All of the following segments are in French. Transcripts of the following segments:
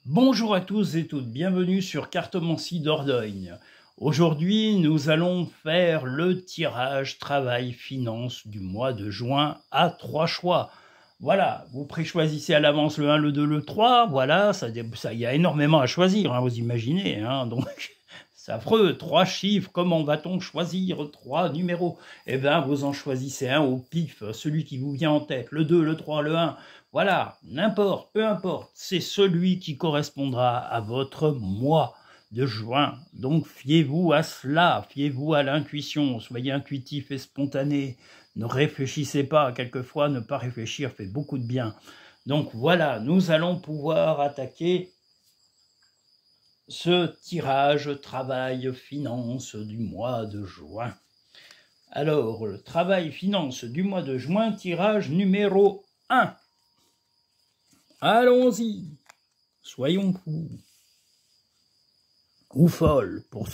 Bonjour à tous et toutes, bienvenue sur Cartomancie Dordogne. Aujourd'hui, nous allons faire le tirage travail-finance du mois de juin à 3 choix. Voilà, vous préchoisissez à l'avance le 1, le 2, le 3, voilà, il y a énormément à choisir, hein, vous imaginez, hein, donc c'est affreux, 3 chiffres, comment va-t-on choisir 3 numéros? Eh bien, vous en choisissez un au pif, celui qui vous vient en tête, le 2, le 3, le 1, voilà, n'importe, peu importe, c'est celui qui correspondra à votre mois de juin. Donc fiez-vous à cela, fiez-vous à l'intuition, soyez intuitif et spontané. Ne réfléchissez pas, quelquefois ne pas réfléchir fait beaucoup de bien. Donc voilà, nous allons pouvoir attaquer ce tirage travail-finance du mois de juin. Alors, le travail-finance du mois de juin, tirage numéro 1. Allons-y, soyons fous. Ou folles, pour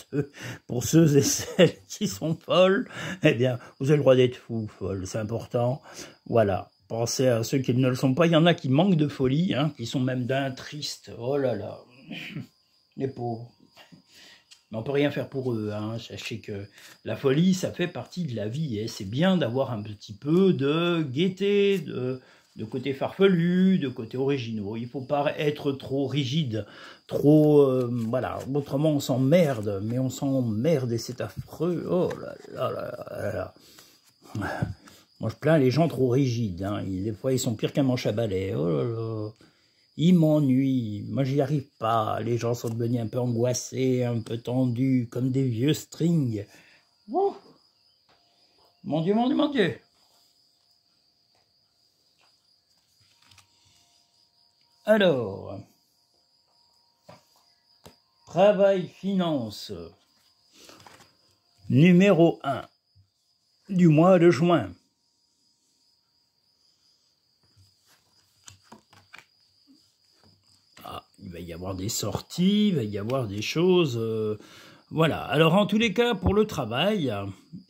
ceux et celles qui sont folles, eh bien, vous avez le droit d'être fou, folle, c'est important. Voilà, pensez à ceux qui ne le sont pas, il y en a qui manquent de folie, hein, qui sont même d'un triste, oh là là, les pauvres. Mais on ne peut rien faire pour eux, hein. Sachez que la folie, ça fait partie de la vie, et c'est bien d'avoir un petit peu de gaieté, de côté farfelu, de côté originaux. Il ne faut pas être trop rigide, trop... voilà, autrement on s'emmerde, mais on s'emmerde et c'est affreux. Oh là là là là là. Moi je plains les gens trop rigides, hein. Des fois ils sont pires qu'un manche à balai. Oh là là. Ils m'ennuient, moi j'y arrive pas. Les gens sont devenus un peu angoissés, un peu tendus, comme des vieux strings. Oh. Mon Dieu, mon Dieu, mon Dieu. Alors, travail-finance, numéro 1 du mois de juin. Ah, il va y avoir des sorties, il va y avoir des choses... voilà, alors en tous les cas, pour le travail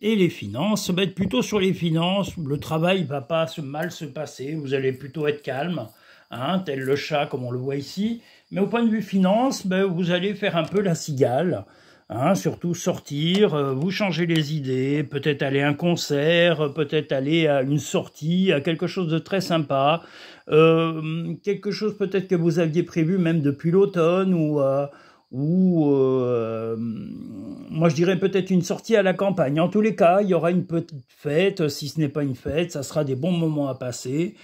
et les finances, ça va être plutôt sur les finances. Le travail ne va pas mal se passer, vous allez plutôt être calme, hein, tel le chat comme on le voit ici. Mais au point de vue finance, ben, vous allez faire un peu la cigale, hein, surtout sortir, vous changer les idées, peut-être aller à un concert, peut-être aller à une sortie, à quelque chose de très sympa, quelque chose peut-être que vous aviez prévu même depuis l'automne moi je dirais peut-être une sortie à la campagne. En tous les cas, il y aura une petite fête, si ce n'est pas une fête, ça sera des bons moments à passer.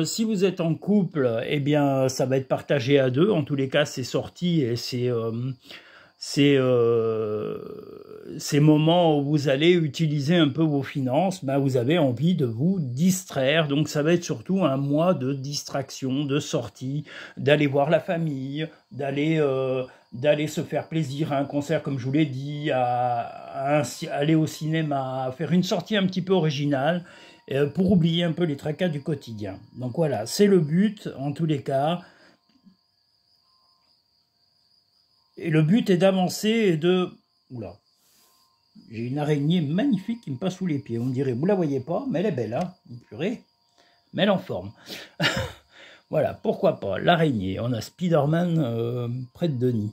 Si vous êtes en couple, eh bien ça va être partagé à deux. En tous les cas, c'est sorti et ces moments où vous allez utiliser un peu vos finances, ben vous avez envie de vous distraire. Donc ça va être surtout un mois de distraction, de sortie, d'aller voir la famille, d'aller se faire plaisir à un concert comme je vous l'ai dit, à aller au cinéma, à faire une sortie un petit peu originale pour oublier un peu les tracas du quotidien. Donc voilà, c'est le but en tous les cas. Et le but est d'avancer et de... Oula, j'ai une araignée magnifique qui me passe sous les pieds. On me dirait, vous la voyez pas, mais elle est belle, hein, purée, mais elle est en forme. Voilà, pourquoi pas, l'araignée. On a Spider-Man près de Denis.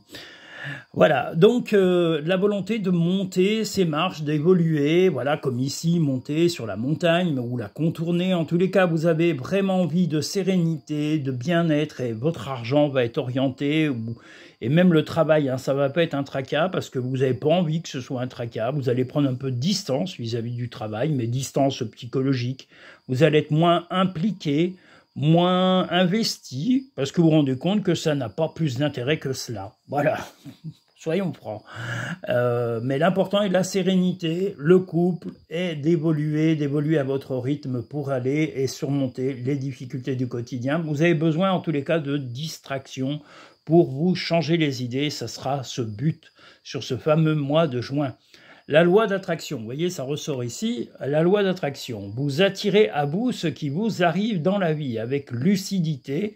Voilà, donc la volonté de monter ces marches, d'évoluer, voilà, comme ici, monter sur la montagne ou la contourner. En tous les cas, vous avez vraiment envie de sérénité, de bien-être et votre argent va être orienté, et même le travail, hein, ça va pas être un tracas parce que vous n'avez pas envie que ce soit un tracas. Vous allez prendre un peu de distance vis-à-vis du travail, mais distance psychologique. Vous allez être moins impliqué, moins investi, parce que vous vous rendez compte que ça n'a pas plus d'intérêt que cela. Voilà, soyons francs. Mais l'important est la sérénité, le couple, et d'évoluer à votre rythme pour aller et surmonter les difficultés du quotidien. Vous avez besoin en tous les cas de distraction pour vous changer les idées. Ça sera ce but sur ce fameux mois de juin. La loi d'attraction, vous voyez, ça ressort ici, la loi d'attraction. Vous attirez à vous ce qui vous arrive dans la vie avec lucidité,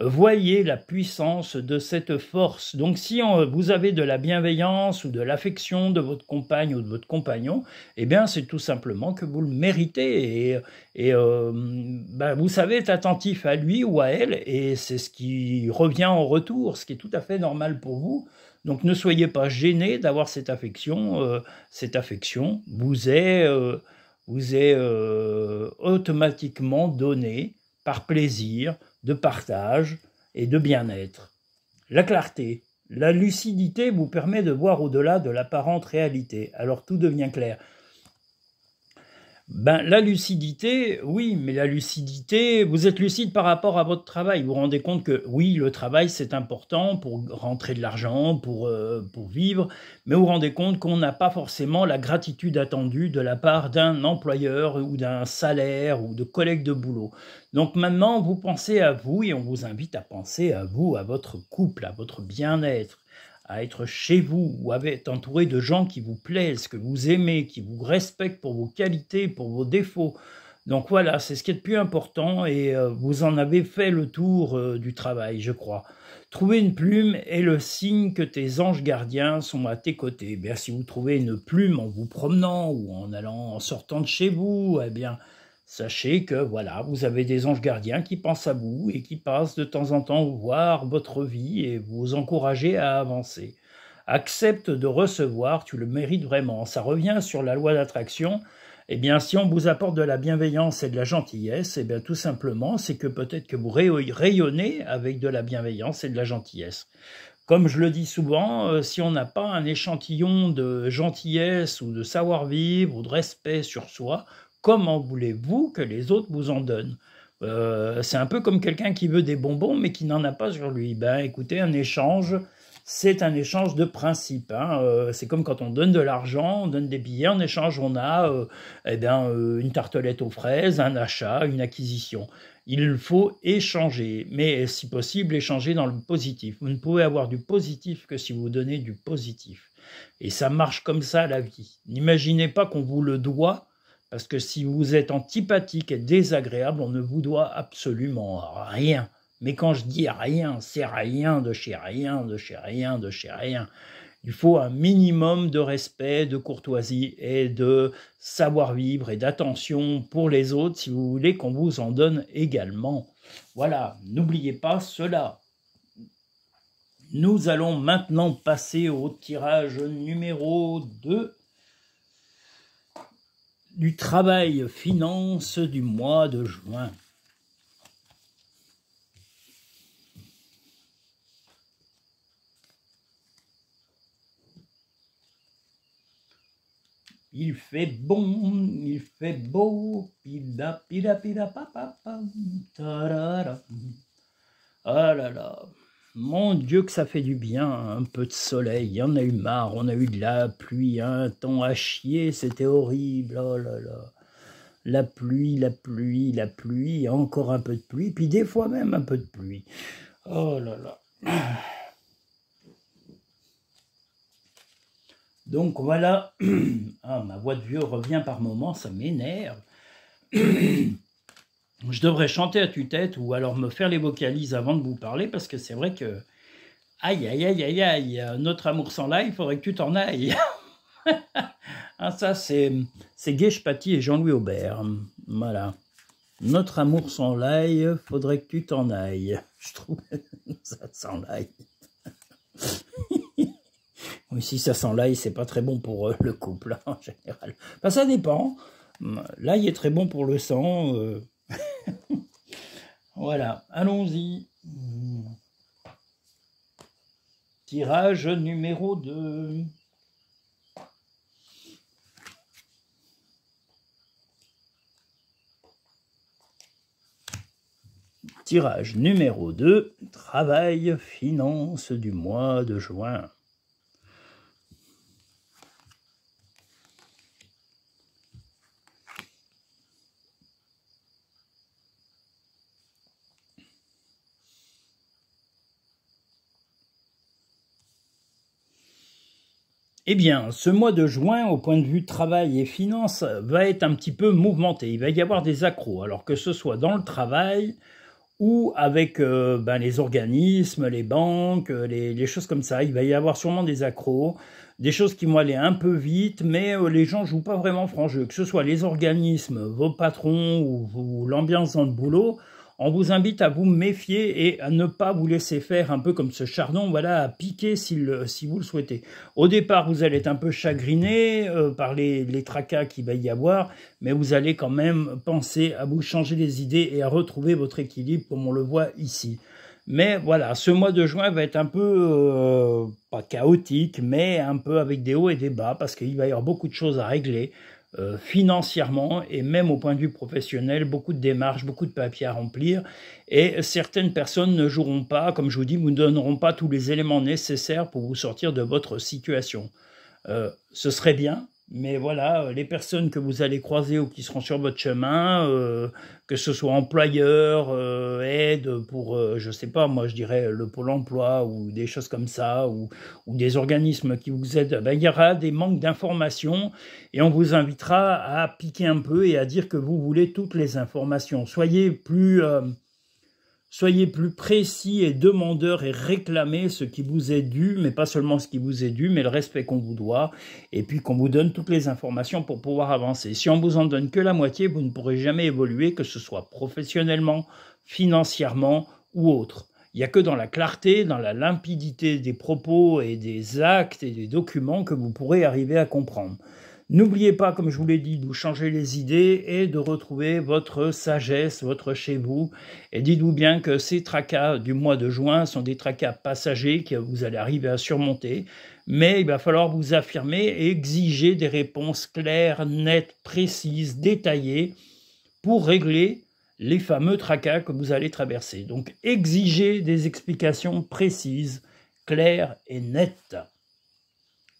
Voyez la puissance de cette force. Donc si vous avez de la bienveillance ou de l'affection de votre compagne ou de votre compagnon, eh bien c'est tout simplement que vous le méritez et vous savez être attentif à lui ou à elle et c'est ce qui revient en retour, ce qui est tout à fait normal pour vous. Donc ne soyez pas gênés d'avoir cette affection. Cette affection vous est automatiquement donnée par plaisir, de partage et de bien-être. La clarté, la lucidité vous permet de voir au-delà de l'apparente réalité. Alors tout devient clair. La lucidité, oui, mais la lucidité, vous êtes lucide par rapport à votre travail. Vous vous rendez compte que, oui, le travail, c'est important pour rentrer de l'argent, pour vivre, mais vous vous rendez compte qu'on n'a pas forcément la gratitude attendue de la part d'un employeur ou d'un salaire ou de collègues de boulot. Donc maintenant, vous pensez à vous et on vous invite à penser à vous, à votre couple, à votre bien-être, à être chez vous ou à être entouré de gens qui vous plaisent, que vous aimez, qui vous respectent pour vos qualités, pour vos défauts. Donc voilà, c'est ce qui est le plus important et vous en avez fait le tour du travail, je crois. Trouver une plume est le signe que tes anges gardiens sont à tes côtés. Bien, si vous trouvez une plume en vous promenant ou en sortant de chez vous, eh bien, sachez que voilà, vous avez des anges gardiens qui pensent à vous et qui passent de temps en temps voir votre vie et vous encourager à avancer. Accepte de recevoir, tu le mérites vraiment. Ça revient sur la loi d'attraction. Eh bien, si on vous apporte de la bienveillance et de la gentillesse, eh bien, tout simplement, c'est que peut-être que vous rayonnez avec de la bienveillance et de la gentillesse. Comme je le dis souvent, si on n'a pas un échantillon de gentillesse ou de savoir-vivre ou de respect sur soi, comment voulez-vous que les autres vous en donnent? C'est un peu comme quelqu'un qui veut des bonbons mais qui n'en a pas sur lui. Écoutez, un échange, c'est un échange de principe. C'est comme quand on donne de l'argent, on donne des billets, en échange on a une tartelette aux fraises, un achat, une acquisition. Il faut échanger, mais si possible, échanger dans le positif. Vous ne pouvez avoir du positif que si vous donnez du positif. Et ça marche comme ça la vie. N'imaginez pas qu'on vous le doit, parce que si vous êtes antipathique et désagréable, on ne vous doit absolument rien. Mais quand je dis rien, c'est rien de chez rien, de chez rien, de chez rien. Il faut un minimum de respect, de courtoisie et de savoir-vivre et d'attention pour les autres si vous voulez qu'on vous en donne également. Voilà, n'oubliez pas cela. Nous allons maintenant passer au tirage numéro 2 du travail finance du mois de juin. Il fait bon, il fait beau, pila pila pila papa tarara. Ah là là, mon Dieu que ça fait du bien, un peu de soleil, il y en a eu marre, on a eu de la pluie, un temps à chier, c'était horrible, oh là là. La pluie, la pluie, la pluie, encore un peu de pluie, puis des fois même un peu de pluie. Oh là là. Donc voilà, ma voix de vieux revient par moments, ça m'énerve. Je devrais chanter à tue-tête ou alors me faire les vocalises avant de vous parler parce que c'est vrai que, aïe, aïe, aïe, aïe, aïe, notre amour sans l'ail, il faudrait que tu t'en ailles. Ça, c'est Guèche Paty et Jean-Louis Aubert. Voilà. Notre amour sans l'ail, faudrait que tu t'en ailles. Je trouve ça sans l'ail. Oui, si ça sent l'ail, c'est pas très bon pour le couple, en général. Ça dépend. L'ail est très bon pour le sang. Voilà, allons-y. Tirage numéro 2. Tirage numéro 2, travail, finance du mois de juin. Eh bien, ce mois de juin, au point de vue travail et finances, va être un petit peu mouvementé. Il va y avoir des accros, alors que ce soit dans le travail ou avec les organismes, les banques, les choses comme ça. Il va y avoir sûrement des accros, des choses qui vont aller un peu vite, mais les gens jouent pas vraiment franc jeu. Que ce soit les organismes, vos patrons ou l'ambiance dans le boulot, on vous invite à vous méfier et à ne pas vous laisser faire un peu comme ce chardon, voilà, à piquer si vous le souhaitez. Au départ, vous allez être un peu chagriné par les tracas qu'il va y avoir, mais vous allez quand même penser à vous changer les idées et à retrouver votre équilibre comme on le voit ici. Mais voilà, ce mois de juin va être un peu, pas chaotique, mais un peu avec des hauts et des bas, parce qu'il va y avoir beaucoup de choses à régler, financièrement et même au point de vue professionnel, beaucoup de démarches, beaucoup de papiers à remplir, et certaines personnes ne joueront pas, comme je vous dis, vous ne donneront pas tous les éléments nécessaires pour vous sortir de votre situation. Ce serait bien, mais voilà, les personnes que vous allez croiser ou qui seront sur votre chemin, que ce soit employeurs, aide pour, je sais pas, moi je dirais le Pôle emploi ou des choses comme ça, ou des organismes qui vous aident, il y aura des manques d'informations et on vous invitera à piquer un peu et à dire que vous voulez toutes les informations. Soyez plus précis et demandeur et réclamez ce qui vous est dû, mais pas seulement ce qui vous est dû, mais le respect qu'on vous doit, et puis qu'on vous donne toutes les informations pour pouvoir avancer. Si on vous en donne que la moitié, vous ne pourrez jamais évoluer, que ce soit professionnellement, financièrement ou autre. Il n'y a que dans la clarté, dans la limpidité des propos et des actes et des documents que vous pourrez arriver à comprendre. N'oubliez pas, comme je vous l'ai dit, de vous changer les idées et de retrouver votre sagesse, votre chez vous. Et dites-vous bien que ces tracas du mois de juin sont des tracas passagers que vous allez arriver à surmonter. Mais il va falloir vous affirmer et exiger des réponses claires, nettes, précises, détaillées pour régler les fameux tracas que vous allez traverser. Donc exigez des explications précises, claires et nettes.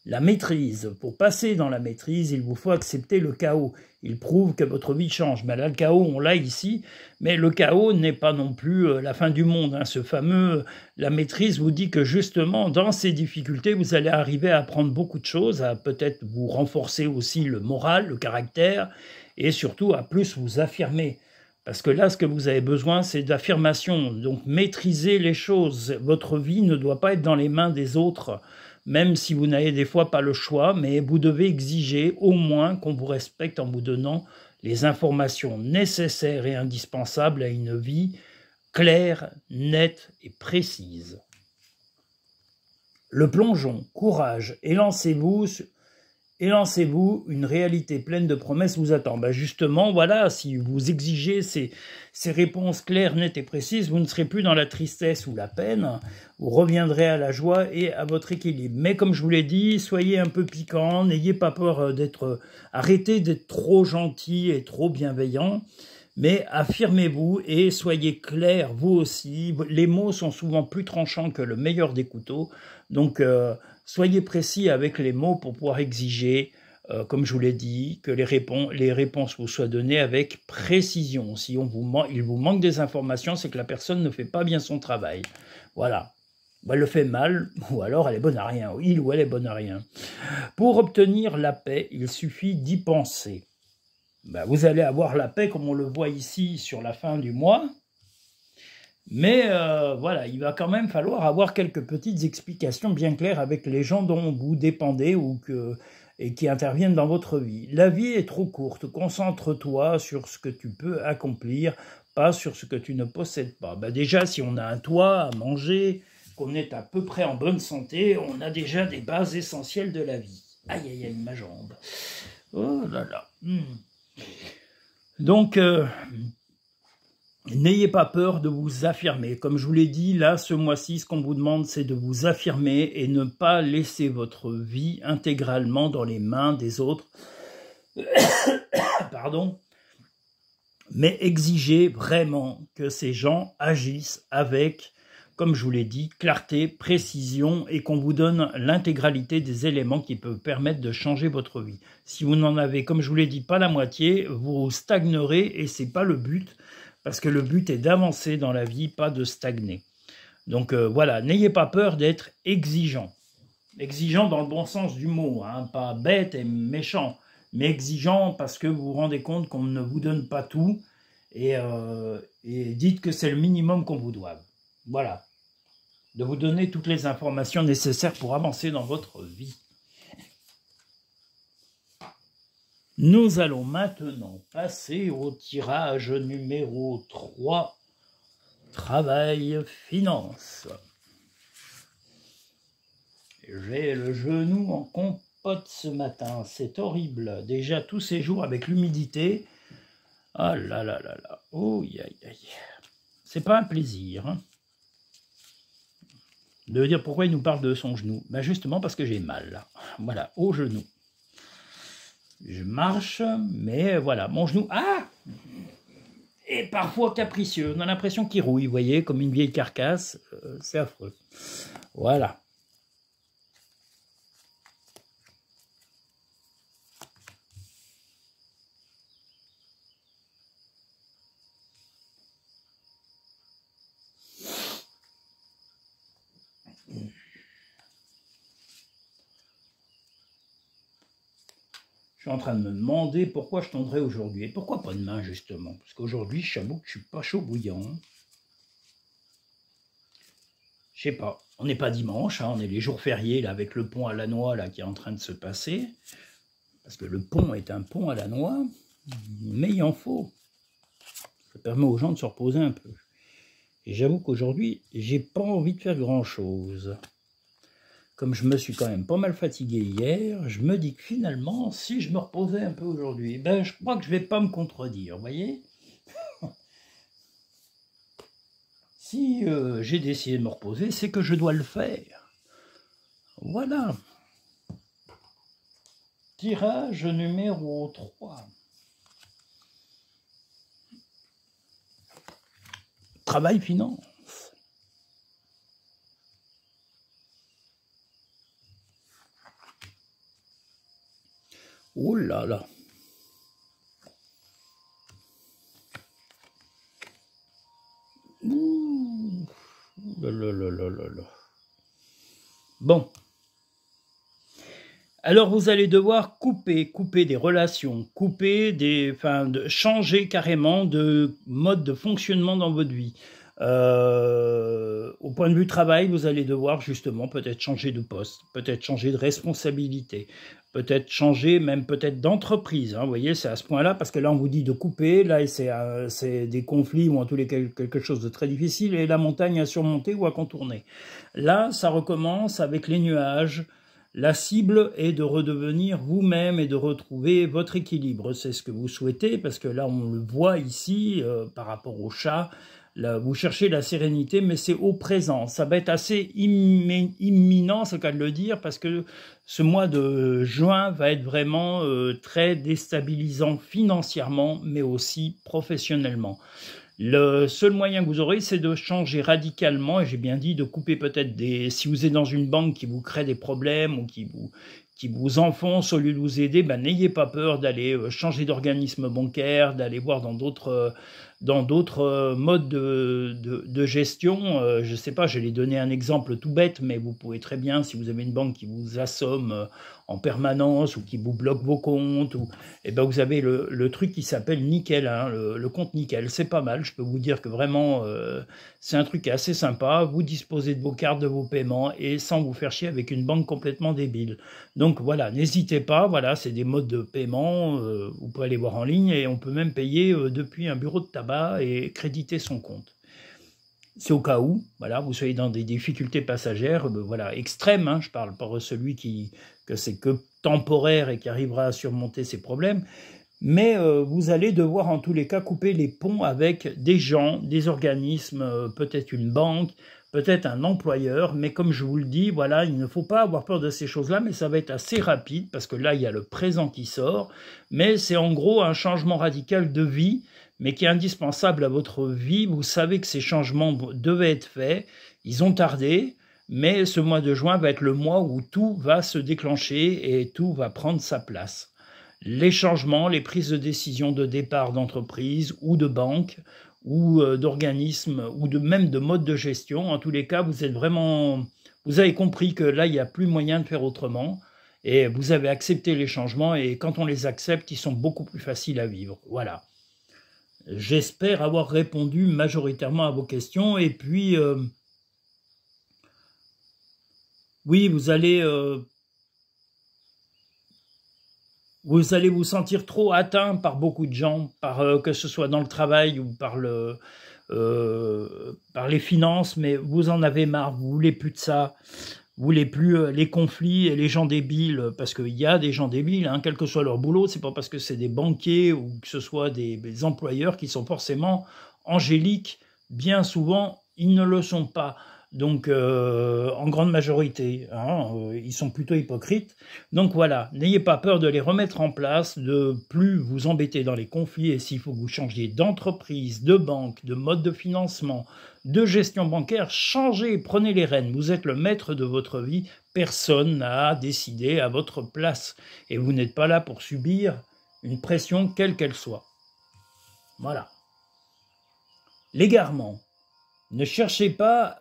La maîtrise. Pour passer dans la maîtrise, il vous faut accepter le chaos. Il prouve que votre vie change. Mais là, le chaos, on l'a ici, mais le chaos n'est pas non plus la fin du monde. Ce fameux, la maîtrise vous dit que justement, dans ces difficultés, vous allez arriver à apprendre beaucoup de choses, à peut-être vous renforcer aussi le moral, le caractère, et surtout à plus vous affirmer. Parce que là, ce que vous avez besoin, c'est d'affirmation. Donc, maîtrisez les choses. Votre vie ne doit pas être dans les mains des autres, même si vous n'avez des fois pas le choix, mais vous devez exiger au moins qu'on vous respecte en vous donnant les informations nécessaires et indispensables à une vie claire, nette et précise. Le plongeon, courage, élancez-vous, une réalité pleine de promesses vous attend. Justement, voilà, si vous exigez ces réponses claires, nettes et précises, vous ne serez plus dans la tristesse ou la peine, vous reviendrez à la joie et à votre équilibre. Mais comme je vous l'ai dit, soyez un peu piquant, n'ayez pas peur arrêtez d'être trop gentil et trop bienveillant, mais affirmez-vous et soyez clair, vous aussi. Les mots sont souvent plus tranchants que le meilleur des couteaux, donc soyez précis avec les mots pour pouvoir exiger, comme je vous l'ai dit, que les réponses vous soient données avec précision. Si il vous manque des informations, c'est que la personne ne fait pas bien son travail. Voilà. Elle le fait mal, ou alors elle est bonne à rien. Il ou elle est bonne à rien. Pour obtenir la paix, il suffit d'y penser. Vous allez avoir la paix comme on le voit ici sur la fin du mois. Mais voilà, il va quand même falloir avoir quelques petites explications bien claires avec les gens dont vous dépendez et qui interviennent dans votre vie. La vie est trop courte, concentre-toi sur ce que tu peux accomplir, pas sur ce que tu ne possèdes pas. Déjà, si on a un toit à manger, qu'on est à peu près en bonne santé, on a déjà des bases essentielles de la vie. Aïe, aïe, aïe, ma jambe. Oh là là. Donc, n'ayez pas peur de vous affirmer. Comme je vous l'ai dit, là, ce mois-ci, ce qu'on vous demande, c'est de vous affirmer et ne pas laisser votre vie intégralement dans les mains des autres. Pardon. Mais exigez vraiment que ces gens agissent avec, comme je vous l'ai dit, clarté, précision et qu'on vous donne l'intégralité des éléments qui peuvent permettre de changer votre vie. Si vous n'en avez, comme je vous l'ai dit, pas la moitié, vous stagnerez et c'est pas le but. Parce que le but est d'avancer dans la vie, pas de stagner. Donc voilà, n'ayez pas peur d'être exigeant. Exigeant dans le bon sens du mot, pas bête et méchant, mais exigeant parce que vous vous rendez compte qu'on ne vous donne pas tout et dites que c'est le minimum qu'on vous doive. Voilà. De vous donner toutes les informations nécessaires pour avancer dans votre vie. Nous allons maintenant passer au tirage numéro 3, travail, finance. J'ai le genou en compote ce matin, c'est horrible. Déjà tous ces jours avec l'humidité. Ah là là là là, oh aïe aïe. C'est pas un plaisir. Hein, de dire pourquoi il nous parle de son genou. Ben justement parce que j'ai mal là. Voilà, au genou. Je marche, mais voilà, mon genou est parfois capricieux. On a l'impression qu'il rouille, vous voyez, comme une vieille carcasse. C'est affreux. Voilà. Je suis en train de me demander pourquoi je tondrai aujourd'hui. Et pourquoi pas demain, justement? Parce qu'aujourd'hui, je t'avoue que je suis pas chaud bouillant. Je sais pas. On n'est pas dimanche, hein, on est les jours fériés, là, avec le pont à la noix, là, qui est en train de se passer. Parce que le pont est un pont à la noix, mais il en faut. Ça permet aux gens de se reposer un peu. Et j'avoue qu'aujourd'hui, j'ai pas envie de faire grand-chose. Comme je me suis quand même pas mal fatigué hier, je me dis que finalement, si je me reposais un peu aujourd'hui, ben je crois que je vais pas me contredire, vous voyez. Si j'ai décidé de me reposer, c'est que je dois le faire. Voilà. Tirage numéro 3. Travail, finance. Oh là là. Ouh là là là là là. Bon. Alors vous allez devoir couper des relations, changer carrément de mode de fonctionnement dans votre vie. Au point de vue travail, vous allez devoir justement peut-être changer de poste, peut-être changer de responsabilité, peut-être changer même peut-être d'entreprise. Hein, vous voyez, c'est à ce point-là, parce que là on vous dit de couper, là c'est des conflits ou en tous les cas quelque chose de très difficile, et la montagne à surmonter ou à contourner. Là, ça recommence avec les nuages. La cible est de redevenir vous-même et de retrouver votre équilibre. C'est ce que vous souhaitez, parce que là, on le voit ici, par rapport au chat, là, vous cherchez la sérénité, mais c'est au présent. Ça va être assez imminent, c'est le cas de le dire, parce que ce mois de juin va être vraiment très déstabilisant financièrement, mais aussi professionnellement. Le seul moyen que vous aurez, c'est de changer radicalement, et j'ai bien dit de couper peut-être si vous êtes dans une banque qui vous crée des problèmes ou qui vous enfonce au lieu de vous aider, ben, n'ayez pas peur d'aller changer d'organisme bancaire, d'aller voir dans d'autres modes de gestion. Je ne sais pas, je vais donner un exemple tout bête, mais vous pouvez très bien, si vous avez une banque qui vous assomme en permanence ou qui vous bloque vos comptes, et ben vous avez le truc qui s'appelle Nickel, hein, le compte Nickel, c'est pas mal, je peux vous dire que vraiment c'est un truc assez sympa, vous disposez de vos cartes, de vos paiements et sans vous faire chier avec une banque complètement débile. Donc voilà, n'hésitez pas, voilà, c'est des modes de paiement, vous pouvez aller voir en ligne et on peut même payer depuis un bureau de tabac et créditer son compte. C'est au cas où, voilà, vous soyez dans des difficultés passagères, voilà, extrêmes, hein, je parle pas de celui que c'est que temporaire et qui arrivera à surmonter ses problèmes, mais vous allez devoir en tous les cas couper les ponts avec des gens, des organismes, peut-être une banque, peut-être un employeur, mais comme je vous le dis, voilà, il ne faut pas avoir peur de ces choses-là, mais ça va être assez rapide, parce que là, il y a le présent qui sort, mais c'est en gros un changement radical de vie, mais qui est indispensable à votre vie. Vous savez que ces changements devaient être faits, ils ont tardé, mais ce mois de juin va être le mois où tout va se déclencher et tout va prendre sa place. Les changements, les prises de décision de départ d'entreprise ou de banque ou d'organismes ou même de mode de gestion, en tous les cas, vous avez compris que là, il n'y a plus moyen de faire autrement et vous avez accepté les changements et quand on les accepte, ils sont beaucoup plus faciles à vivre. Voilà. J'espère avoir répondu majoritairement à vos questions. Et puis, oui, vous allez vous sentir trop atteint par beaucoup de gens, que ce soit dans le travail ou par les finances, mais vous en avez marre, vous voulez plus de ça. Vous voulez plus les conflits et les gens débiles, parce qu'il y a des gens débiles, hein, quel que soit leur boulot, c'est pas parce que c'est des banquiers ou que ce soit des employeurs qui sont forcément angéliques. Bien souvent, ils ne le sont pas. Donc, en grande majorité, hein, ils sont plutôt hypocrites. Donc voilà, n'ayez pas peur de les remettre en place, de plus vous embêter dans les conflits, et s'il faut que vous changiez d'entreprise, de banque, de mode de financement, de gestion bancaire, changez, prenez les rênes. Vous êtes le maître de votre vie, personne n'a décidé à votre place. Et vous n'êtes pas là pour subir une pression quelle qu'elle soit. Voilà. L'égarement. Ne cherchez pas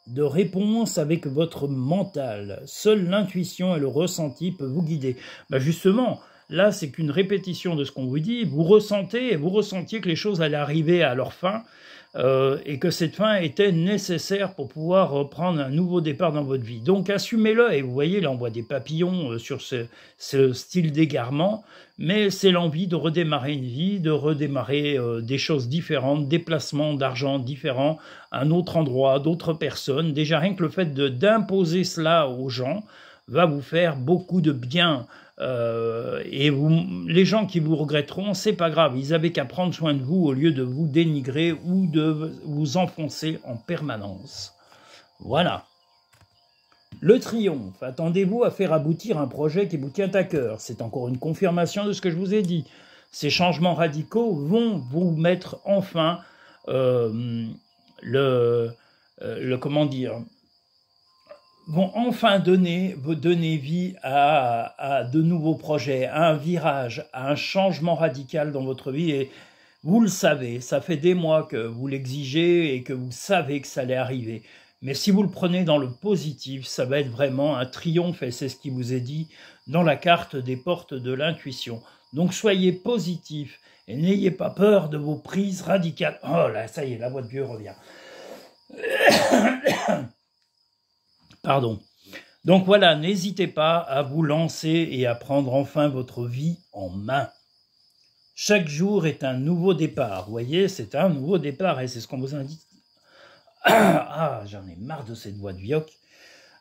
de réponse avec votre mental. Seule l'intuition et le ressenti peuvent vous guider. Ben justement, là, c'est qu'une répétition de ce qu'on vous dit. Vous ressentiez que les choses allaient arriver à leur fin et que cette fin était nécessaire pour pouvoir reprendre un nouveau départ dans votre vie. Donc, assumez-le. Et vous voyez, là, on voit des papillons sur ce style d'égarement. Mais c'est l'envie de redémarrer une vie, de redémarrer des choses différentes, des placements d'argent différents, un autre endroit, d'autres personnes. Déjà, rien que le fait d'imposer cela aux gens va vous faire beaucoup de bien. Et les gens qui vous regretteront, c'est pas grave, ils avaient qu'à prendre soin de vous au lieu de vous dénigrer ou de vous enfoncer en permanence. Voilà. Le triomphe, attendez-vous à faire aboutir un projet qui vous tient à cœur. C'est encore une confirmation de ce que je vous ai dit. Ces changements radicaux vont vous mettre enfin vont enfin donner vie à de nouveaux projets, à un virage, à un changement radical dans votre vie. Et vous le savez, ça fait des mois que vous l'exigez et que vous savez que ça allait arriver. Mais si vous le prenez dans le positif, ça va être vraiment un triomphe, et c'est ce qui vous est dit dans la carte des portes de l'intuition. Donc soyez positif et n'ayez pas peur de vos prises radicales. Oh là, ça y est, la voix de vieux revient. Pardon. Donc voilà, n'hésitez pas à vous lancer et à prendre enfin votre vie en main. Chaque jour est un nouveau départ. Vous voyez, c'est un nouveau départ et c'est ce qu'on vous indique. Ah, j'en ai marre de cette voix de vioque.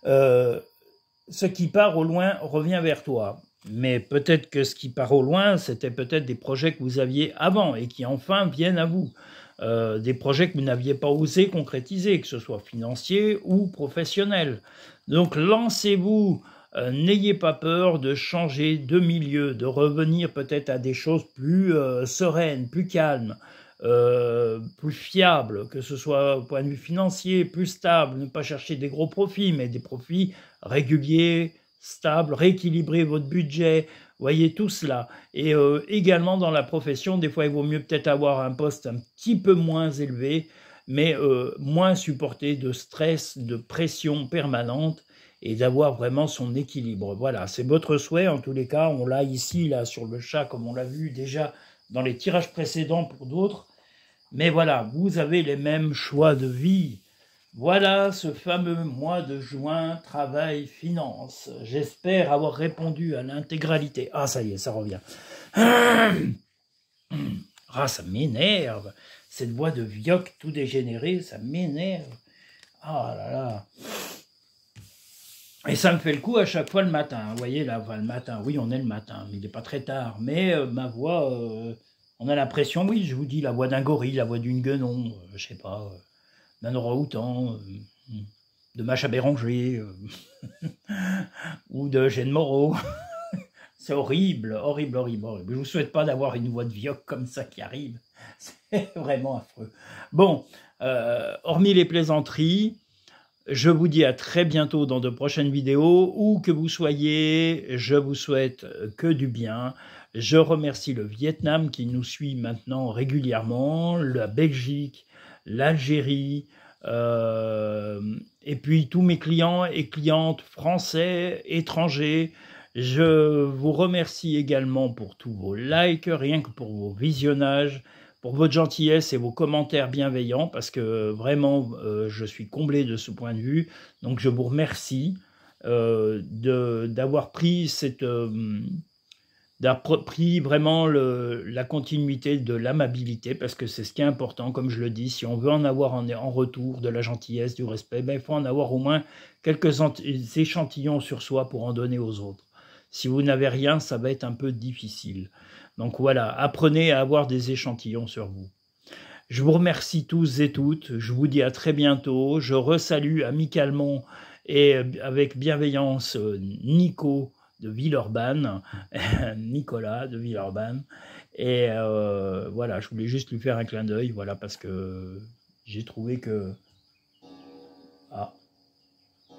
Ce qui part au loin revient vers toi. Mais peut-être que ce qui part au loin, c'était peut-être des projets que vous aviez avant et qui enfin viennent à vous. Des projets que vous n'aviez pas osé concrétiser, que ce soit financier ou professionnel. Donc lancez-vous, n'ayez pas peur de changer de milieu, de revenir peut-être à des choses plus sereines, plus calmes, plus fiables, que ce soit au point de vue financier, plus stable, ne pas chercher des gros profits, mais des profits réguliers, stables, rééquilibrer votre budget, voyez tout cela. Et également dans la profession, des fois il vaut mieux peut-être avoir un poste un petit peu moins élevé, mais moins supporté de stress, de pression permanente, et d'avoir vraiment son équilibre. Voilà, c'est votre souhait, en tous les cas, on l'a ici, là, sur le chat, comme on l'a vu déjà dans les tirages précédents pour d'autres. Mais voilà, vous avez les mêmes choix de vie. Voilà ce fameux mois de juin, travail, finance. J'espère avoir répondu à l'intégralité. Ah, ça y est, ça revient. Ah, ça m'énerve. Cette voix de vioque tout dégénérée, ça m'énerve. Ah là là. Et ça me fait le coup à chaque fois le matin. Vous voyez, là, le matin, oui, on est le matin, mais il n'est pas très tard. Mais ma voix, on a l'impression, oui, je vous dis, la voix d'un gorille, la voix d'une guenon, je sais pas, d'un orang-outan, de Macha Béranger, ou de Gênes Moreau. C'est horrible, horrible, horrible, horrible. Je vous souhaite pas d'avoir une voix de vioque comme ça qui arrive. C'est vraiment affreux. Bon, hormis les plaisanteries, je vous dis à très bientôt dans de prochaines vidéos. Où que vous soyez, je vous souhaite que du bien. Je remercie le Vietnam qui nous suit maintenant régulièrement, la Belgique, l'Algérie, et puis tous mes clients et clientes français, étrangers. Je vous remercie également pour tous vos likes, rien que pour vos visionnages, pour votre gentillesse et vos commentaires bienveillants, parce que vraiment, je suis comblé de ce point de vue. Donc, je vous remercie d'avoir pris pris vraiment la continuité de l'amabilité, parce que c'est ce qui est important, comme je le dis. Si on veut en avoir en retour de la gentillesse, du respect, ben, il faut en avoir au moins quelques échantillons sur soi pour en donner aux autres. Si vous n'avez rien, ça va être un peu difficile. Donc voilà, apprenez à avoir des échantillons sur vous. Je vous remercie tous et toutes, je vous dis à très bientôt. Je resalue amicalement et avec bienveillance Nico de Villeurbanne, Nicolas de Villeurbanne. Et voilà, je voulais juste lui faire un clin d'œil, voilà, parce que j'ai trouvé que... Ah,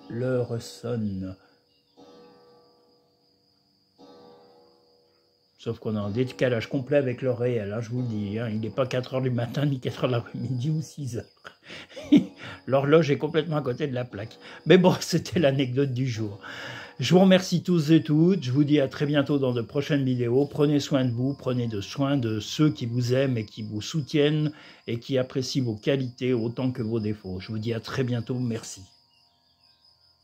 l'heure sonne. Sauf qu'on a un décalage complet avec l'heure réelle, hein, je vous le dis. Hein, il n'est pas 4 h du matin, ni 4 h de l'après-midi ou 6 h. L'horloge est complètement à côté de la plaque. Mais bon, c'était l'anecdote du jour. Je vous remercie tous et toutes. Je vous dis à très bientôt dans de prochaines vidéos. Prenez soin de vous, prenez soin de ceux qui vous aiment et qui vous soutiennent et qui apprécient vos qualités autant que vos défauts. Je vous dis à très bientôt. Merci.